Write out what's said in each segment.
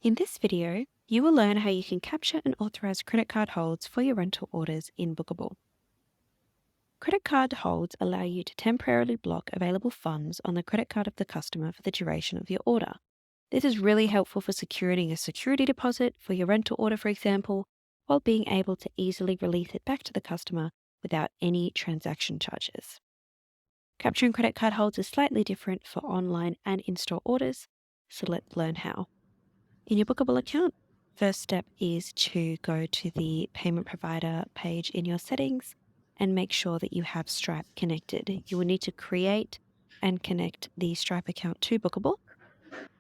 In this video, you will learn how you can capture and authorize credit card holds for your rental orders in Booqable. Credit card holds allow you to temporarily block available funds on the credit card of the customer for the duration of your order. This is really helpful for securing a security deposit for your rental order, for example, while being able to easily release it back to the customer without any transaction charges. Capturing credit card holds is slightly different for online and in-store orders, so let's learn how. In your Booqable account, first step is to go to the payment provider page in your settings and make sure that you have Stripe connected. You will need to create and connect the Stripe account to Booqable.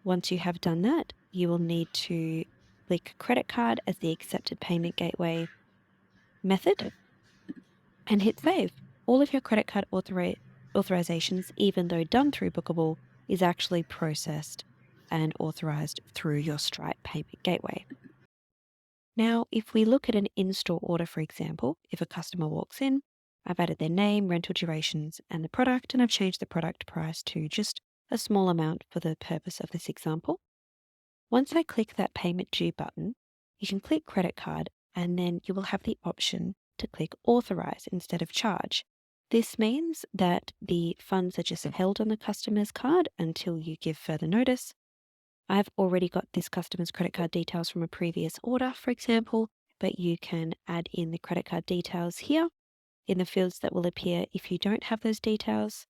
Once you have done that, you will need to click credit card as the accepted payment gateway method and hit save. All of your credit card authorizations, even though done through Booqable, is actually processed and authorized through your Stripe payment gateway. Now, if we look at an in-store order, for example, if a customer walks in, I've added their name, rental durations, and the product, and I've changed the product price to just a small amount for the purpose of this example. Once I click that payment due button, you can click credit card, and then you will have the option to click authorize instead of charge. This means that the funds are just held on the customer's card until you give further notice. I've already got this customer's credit card details from a previous order, for example, but you can add in the credit card details here in the fields that will appear if you don't have those details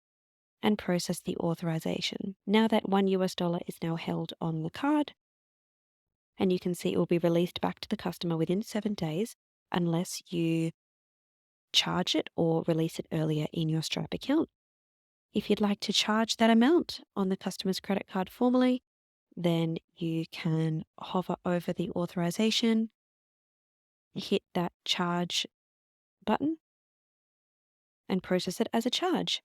and process the authorization. Now that $1 is now held on the card, and you can see it will be released back to the customer within 7 days unless you charge it or release it earlier in your Stripe account. If you'd like to charge that amount on the customer's credit card formally, then you can hover over the authorization, hit that charge button, and process it as a charge.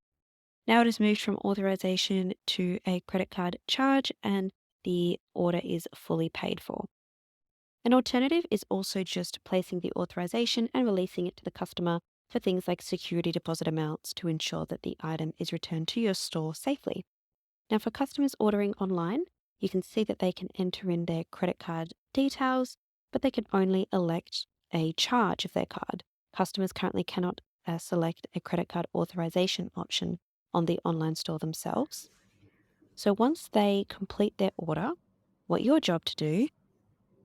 Now it has moved from authorization to a credit card charge, and the order is fully paid for. An alternative is also just placing the authorization and releasing it to the customer for things like security deposit amounts to ensure that the item is returned to your store safely. Now, for customers ordering online, you can see that they can enter in their credit card details, but they can only elect a charge of their card. Customers currently cannot select a credit card authorization option on the online store themselves. So once they complete their order, what your job to do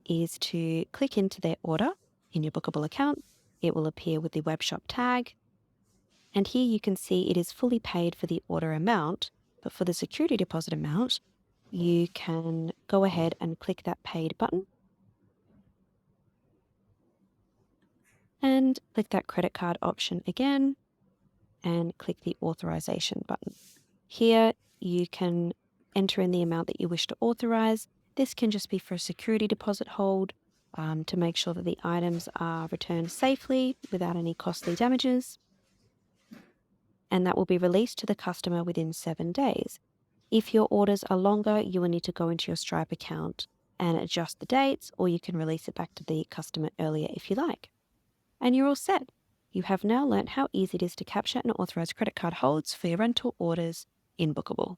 is to click into their order in your Booqable account. It will appear with the web shop tag. And here you can see it is fully paid for the order amount, but for the security deposit amount, you can go ahead and click that paid button and click that credit card option again and click the authorization button. Here you can enter in the amount that you wish to authorize. This can just be for a security deposit hold to make sure that the items are returned safely without any costly damages. And that will be released to the customer within 7 days. If your orders are longer, you will need to go into your Stripe account and adjust the dates, or you can release it back to the customer earlier if you like. And you're all set. You have now learnt how easy it is to capture and authorize credit card holds for your rental orders in Booqable.